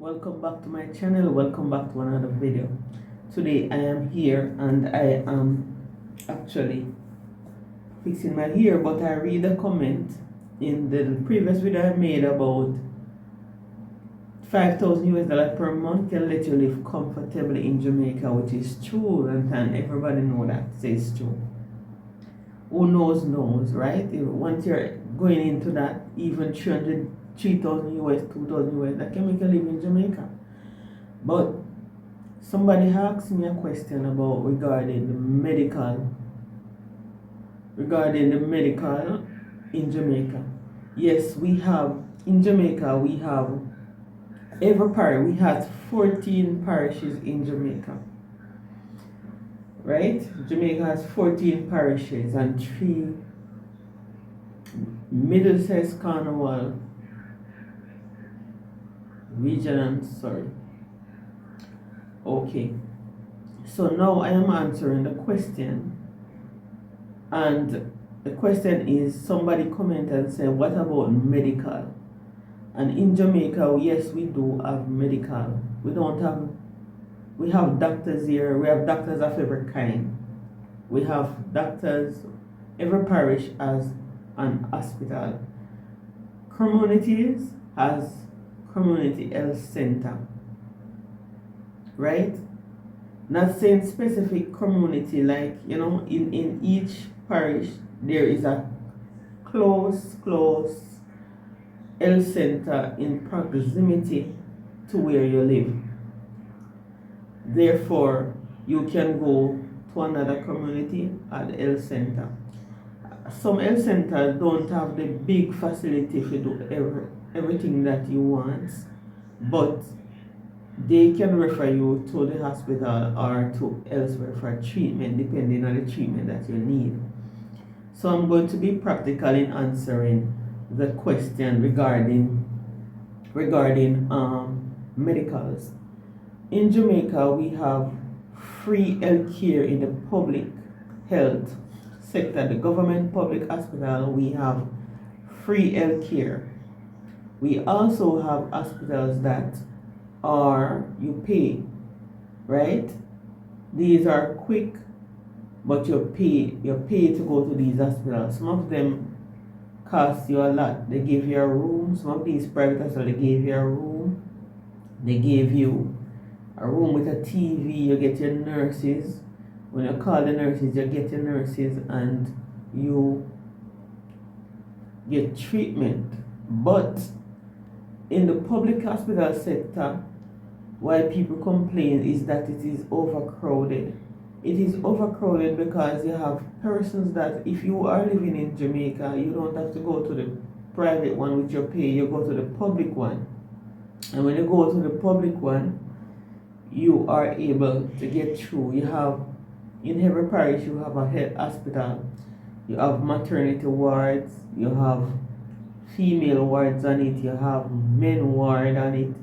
Welcome back to my channel. Welcome back to another video. Today I am here and I am actually fixing my hair, but I read a comment in the previous video I made about 5,000 US dollars per month can let you live comfortably in Jamaica, which is true, and everybody know that says true. Who knows, right? Once you're going into that, even 3,000 US, 2,000 US, that can make you live in Jamaica. But somebody asked me a question about regarding the medical in Jamaica. Yes, we have in Jamaica, we have every parish, we have 14 parishes in Jamaica. Right? Jamaica has 14 parishes and 3 Middlesex, Cornwall region, sorry. Okay. So now I am answering the question, and the question is, somebody commented and said, what about medical? And in Jamaica, yes, we do have medical. We have doctors here. We have doctors of every kind. We have doctors. Every parish has an hospital. Communities has community health center. Right? Not saying specific community, like, in each parish there is a close health center in proximity to where you live. Therefore, you can go to another community at the health center. Some health centers don't have the big facility to do everything that you want, but they can refer you to the hospital or to elsewhere for treatment, depending on the treatment that you need. So I'm going to be practical in answering the question regarding medicals. In Jamaica, we have free health care in the public health sector. The government public hospital, we have free health care. We also have hospitals that you pay, right? These are quick, but you pay to go to these hospitals. Some of them cost you a lot. They give you a room. Some of these private hospitals, they give you a room. They give you a room with a TV. You get your nurses. When you call the nurses, you get your nurses and you get treatment. But in the public hospital sector, why people complain is that it is overcrowded. It is overcrowded because you have persons that, if you are living in Jamaica, you don't have to go to the private one which you pay, you go to the public one. And when you go to the public one, you are able to get through. You have, in every parish, you have a health hospital, you have maternity wards, you have female wards on it, you have men ward on it,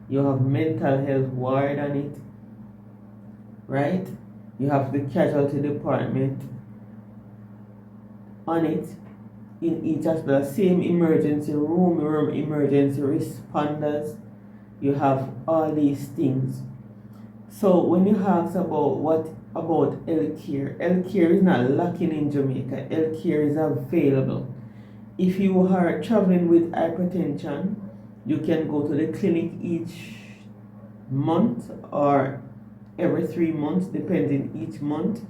you have mental health ward on it, right? You have the casualty department on it in each hospital. Same emergency room, emergency responders. You have all these things. So when you ask about what about healthcare, healthcare is not lacking in Jamaica. Healthcare is available. If you are traveling with hypertension, you can go to the clinic each month or every 3 months, depending each month,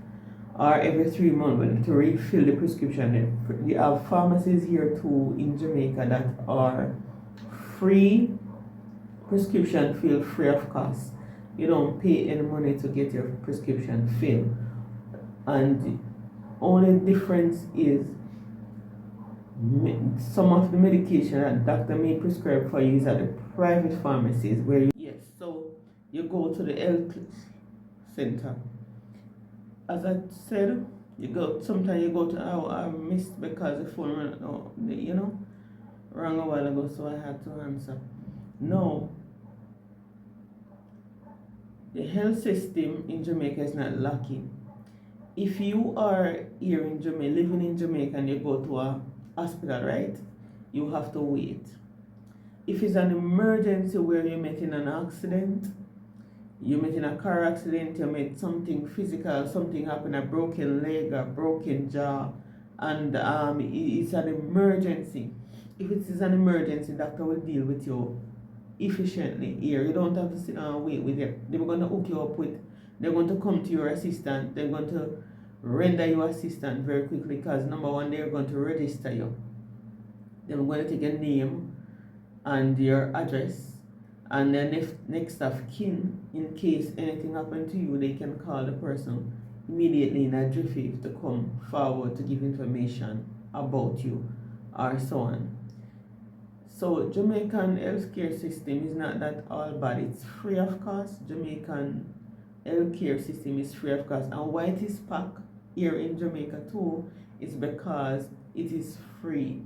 or every 3 months to refill the prescription. We have pharmacies here too in Jamaica that are free prescription filled, free of cost. You don't pay any money to get your prescription filled, and the only difference is some of the medication that doctor may prescribe for you is at the private pharmacies where you go to the health center. As I said, sometimes you go to, I missed because the phone rang a while ago, so I had to answer. No, the health system in Jamaica is not lacking. If you are here in Jamaica, living in Jamaica, and you go to a hospital, right, you have to wait. If it's an emergency where you met in an accident, you met in a car accident, you met something physical, something happened, a broken leg, a broken jaw, and it's an emergency. If it is an emergency, doctor will deal with you efficiently here. You don't have to sit and wait with it. They're going to hook you up with, they're going to come to your assistant, they're going to render you assistant very quickly because number one, they're going to register you. They're going to take your name and your address, and then if next of kin, in case anything happened to you, they can call the person immediately in a jiffy to come forward to give information about you or so on. So Jamaican healthcare system is not that all bad. It's free of cost. Jamaican healthcare system is free of cost, and why it is packed here in Jamaica too is because it is free.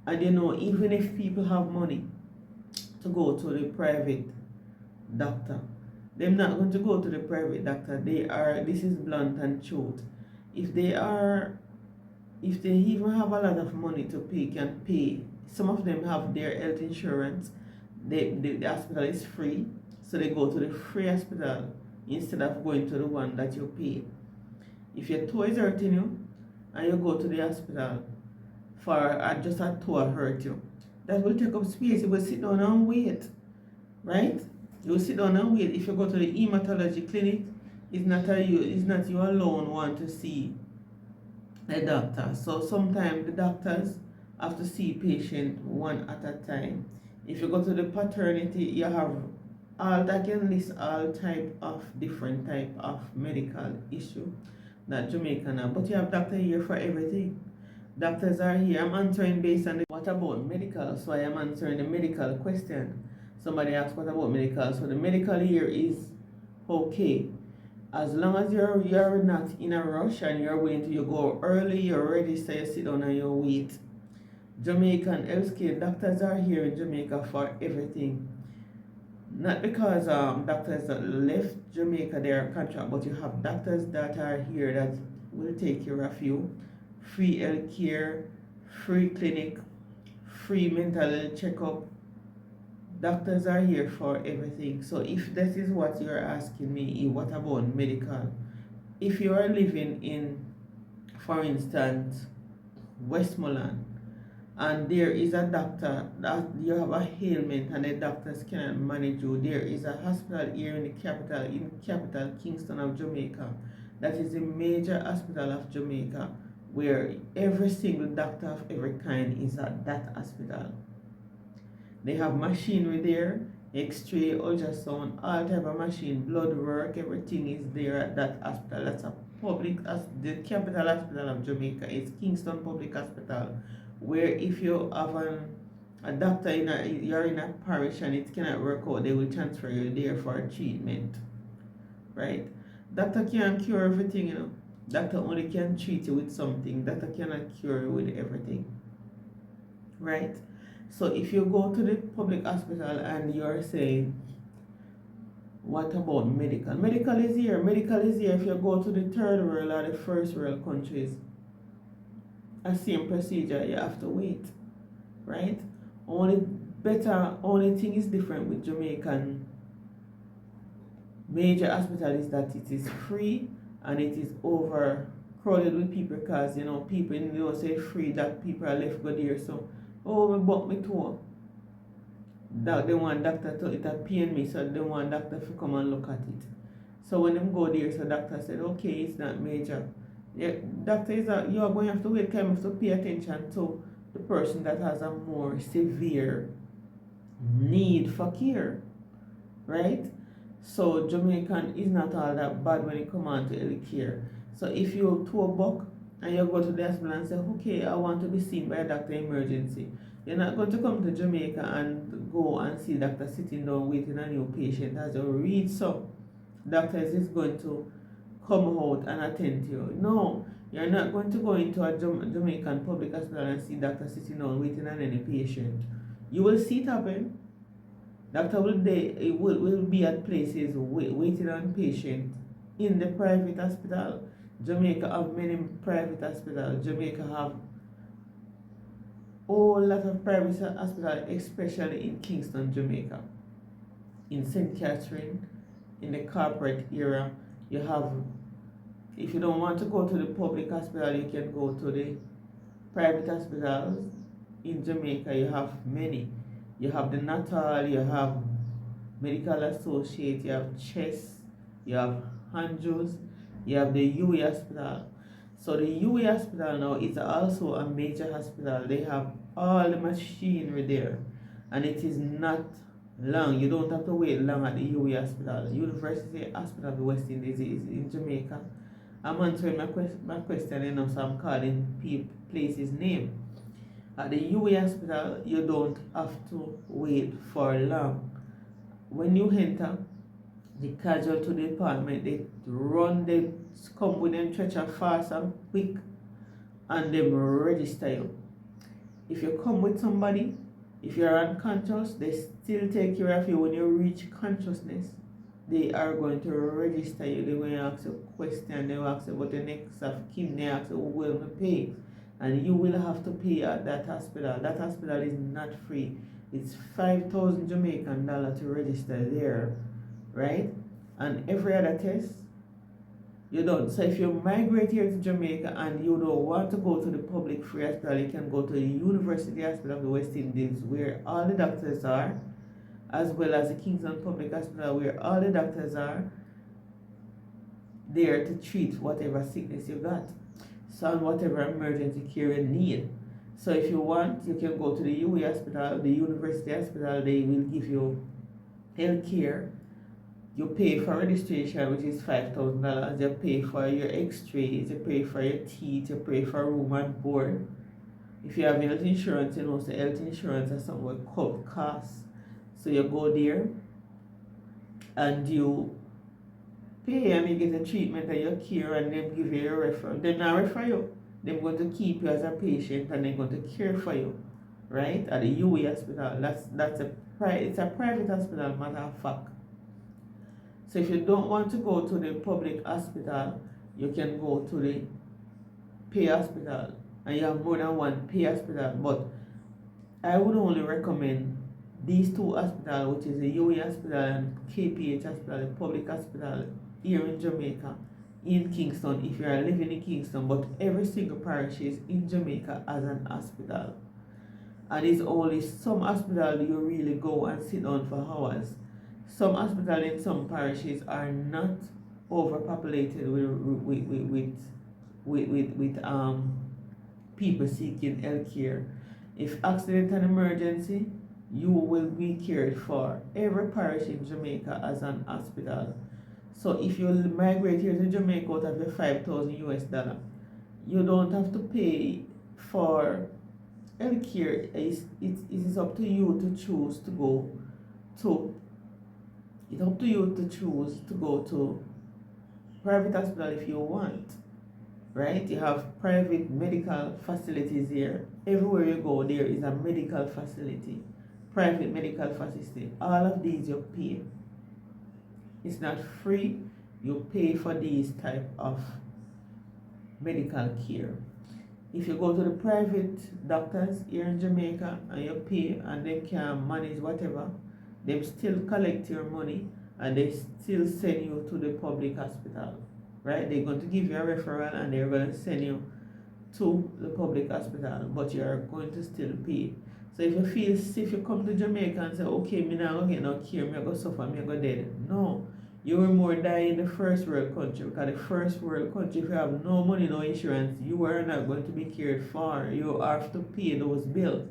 And you know, even if people have money to go to the private doctor, they're not going to go to the private doctor. They are, this is blunt and truth. If they even have a lot of money to pay, can pay. Some of them have their health insurance. The hospital is free, so they go to the free hospital instead of going to the one that you pay. If your toe is hurting you and you go to the hospital for just a toe hurt you, that will take up space. You will sit down and wait, right? You will sit down and wait. If you go to the hematology clinic, it's not you alone want to see a doctor. So sometimes the doctors have to see patient one at a time. If you go to the paternity, you have all that can list all type of different type of medical issue that Jamaican have. But you have doctor here for everything. Doctors are here. I'm answering based on the what about medical, so I am answering the medical question. Somebody asked what about medical, so the medical here is okay. As long as you're not in a rush and you're willing to, you go early, you're register, you sit down and you wait. Jamaican healthcare doctors are here in Jamaica for everything. Not because doctors that left Jamaica they are contract, but you have doctors that are here that will take care of you. Free health care, free clinic, free mental health checkup. Doctors are here for everything. So if this is what you're asking me, what about medical? If you are living in, for instance, Westmoreland, and there is a doctor that you have a ailment and the doctors cannot manage you, there is a hospital here in the capital Kingston of Jamaica, that is a major hospital of Jamaica, where every single doctor of every kind is at that hospital. They have machinery there, X-ray, ultrasound, all type of machine, blood work, everything is there at that hospital. That's a public, the capital hospital of Jamaica is Kingston Public Hospital, where if you have a doctor you're in a parish and it cannot work out, they will transfer you there for treatment, right? Doctor can't cure everything, you know. Doctor only can treat you with something. Doctor cannot cure you with everything, right? So if you go to the public hospital and you're saying, what about medical? Medical is here. Medical is here if you go to the third world or the first world countries. A same procedure, you have to wait, right? Only thing is different with Jamaican major hospital is that it is free and it is overcrowded with people because, you know, people, you know, say free that people are left go there. So, oh, me buck me too. That they want doctor to, it a pain me, so they want doctor to come and look at it. So when them go there, so doctor said, okay, it's not major. Yeah, doctor is you are going to have to wait, kind of to pay attention to the person that has a more severe need for care, right? So Jamaican is not all that bad when it comes on to health care. So if you to a buck and you go to the hospital and say, okay, I want to be seen by a doctor emergency, you're not going to come to Jamaica and go and see doctor sitting down waiting on a new patient as you read. So doctor is going to come out and attend to you. No, you're not going to go into a Jamaican public hospital and see doctor sitting down waiting on any patient. You will see it happen. Doctor will be at places waiting on patients in the private hospital. Jamaica have many private hospitals. Jamaica have whole lot of private hospitals, especially in Kingston, Jamaica, in St. Catherine, in the corporate area. You have, if you don't want to go to the public hospital, you can go to the private hospitals. In Jamaica, you have many. You have the Natal, you have Medical Associate, you have Chess, you have Andrews, you have the UE Hospital. So the UE Hospital now is also a major hospital. They have all the machinery there, and it is not long. You don't have to wait long at the UE Hospital. University Hospital of the West Indies is in Jamaica. I'm answering my question, so I'm calling places name. At the UE Hospital, you don't have to wait for long. When you enter the casualty department, they come with them stretcher fast and quick, and they register you. If you come with somebody, if you're unconscious, they still take care of you. When you reach consciousness, they are going to register you. They're going to ask you a question. They will ask you about the next of kin. They ask you who will pay, and you will have to pay at that hospital. That hospital is not free. It's 5,000 Jamaican dollars to register there, right? And every other test, you don't. So if you migrate here to Jamaica and you don't want to go to the public free hospital, you can go to the University Hospital of the West Indies, where all the doctors are, as well as the Kingston Public Hospital, where all the doctors are there to treat whatever sickness you got, so and whatever emergency care you need. So if you want, you can go to the UE Hospital, the University Hospital. They will give you health care. You pay for registration, which is $5,000. You pay for your x-rays, you pay for your teeth, you pay for room and board. If you have health insurance, you know, so health insurance is something what cut costs. So you go there and you pay and you get a treatment and your care, and they give you a referral. They not refer you. They're going to keep you as a patient and they're going to care for you, right? At the UE Hospital. It's a private hospital, matter of fact. So if you don't want to go to the public hospital, you can go to the pay hospital, and you have more than one pay hospital. But I would only recommend these two hospitals, which is the UE Hospital and KPH Hospital, the public hospital here in Jamaica, in Kingston, if you are living in Kingston. But every single parish is in Jamaica as an hospital. And it's only some hospital you really go and sit down for hours. Some hospitals in some parishes are not overpopulated with people seeking health care. If accident and emergency, you will be cared for. Every parish in Jamaica as an hospital. So if you migrate here to Jamaica out of your $5,000, you don't have to pay for health care. It is up to you to choose to go to. It's up to you to choose to go to private hospital if you want, right? You have private medical facilities here. Everywhere you go, there is a medical facility, private medical facility. All of these you pay. It's not free. You pay for these type of medical care. If you go to the private doctors here in Jamaica and you pay and they can manage whatever, they still collect your money and they still send you to the public hospital, right? They're going to give you a referral and they're going to send you to the public hospital, but you're going to still pay. So if you feel sick, you come to Jamaica and say, okay, me now going to get no care, me going to suffer, me going to dead. No, you will more die in the first world country, because the first world country, if you have no money, no insurance, you are not going to be cared for. You have to pay those bills.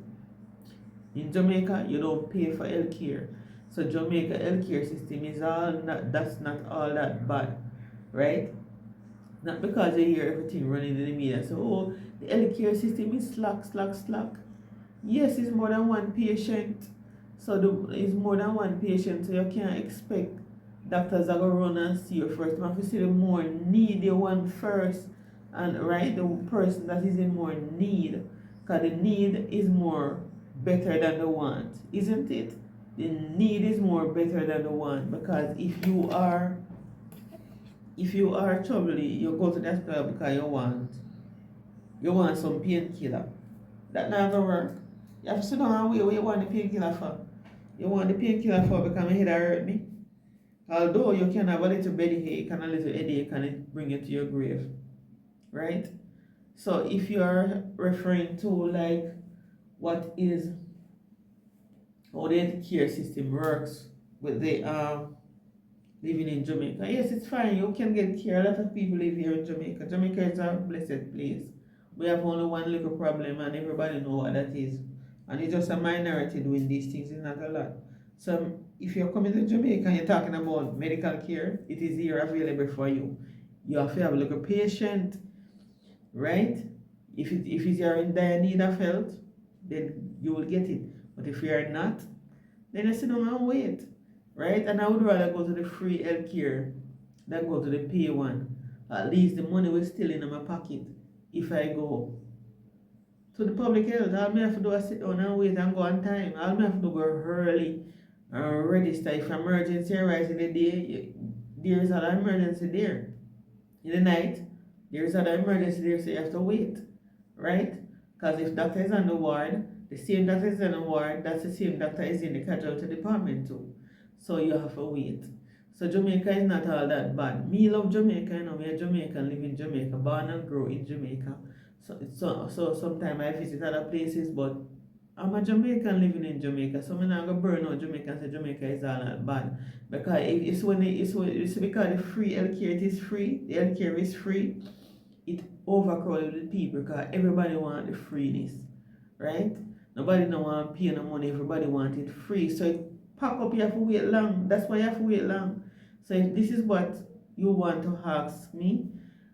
In Jamaica, you don't pay for health care. So Jamaica healthcare system is that's not all that bad, right? Not because you hear everything running in the media. So, oh, the healthcare system is slack. Yes, it's more than one patient. So it's more than one patient. So you can't expect doctors are going to run and see you first. You have to see the more needy one first. And right, the person that is in more need. Because the need is more better than the want, isn't it? The need is more better than the want, because if you are troubled, you go to the hospital because you want some painkiller. That not gonna work. You have to sit down and wait what you want the painkiller for. You want the painkiller for because my head hurt me. Although you can have a little belly ache and a little headache and it bring you to your grave. Right? So if you are referring to like what is how the healthcare system works with the living in Jamaica, yes, it's fine. You can get care. A lot of people live here in Jamaica. Jamaica is a blessed place. We have only one little problem, and everybody know what that is. And it's just a minority doing these things. It's not a lot. So if you're coming to Jamaica and you're talking about medical care, it is here available for you. You have to have like a patient, right? If you're in dire need of health, then you will get it. But if you are not, then you sit down and wait, right? And I would rather go to the free healthcare than go to the pay one. At least the money will still in my pocket if I go to the public health. All I have to do is sit down and wait and go on time. All I have to do is go early and register. If emergency arises in the day, there is an emergency there. In the night, there is an emergency there, so you have to wait, right? Because if doctor is on the ward, the same doctor is on the ward, that's the same doctor is in the casualty department too. So you have to wait. So Jamaica is not all that bad. Me love Jamaica, you know, me a Jamaican, live in Jamaica, born and grow in Jamaica. So sometimes I visit other places, but I'm a Jamaican living in Jamaica, so I'm not gonna burn out Jamaica and say Jamaica is all that bad. Because it's because the free healthcare, it is free, the healthcare is free, it overcrowded with people because everybody want the freeness, right? Nobody don't want to pay no money, everybody want it free. So it pack up, you have to wait long. That's why you have to wait long. So if this is what you want to ask me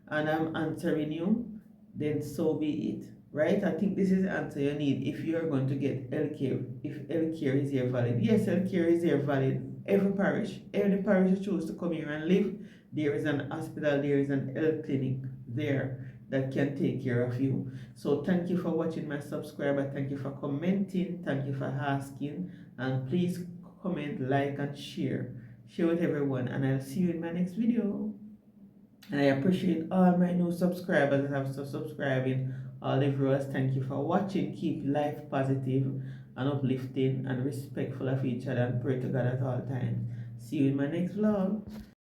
and I'm answering you, then so be it. Right? I think this is the answer you need if you're going to get healthcare. If healthcare is here valid. Yes, healthcare is here valid. Every parish you choose to come here and live, there is an hospital, there is an health clinic there that can take care of you. So thank you for watching, my subscriber. Thank you for commenting. Thank you for asking. And please comment, like, and share. Share with everyone. And I'll see you in my next video. And I appreciate all my new subscribers that have subscribing. All the viewers, thank you for watching. Keep life positive and uplifting and respectful of each other, and pray to God at all times. See you in my next vlog.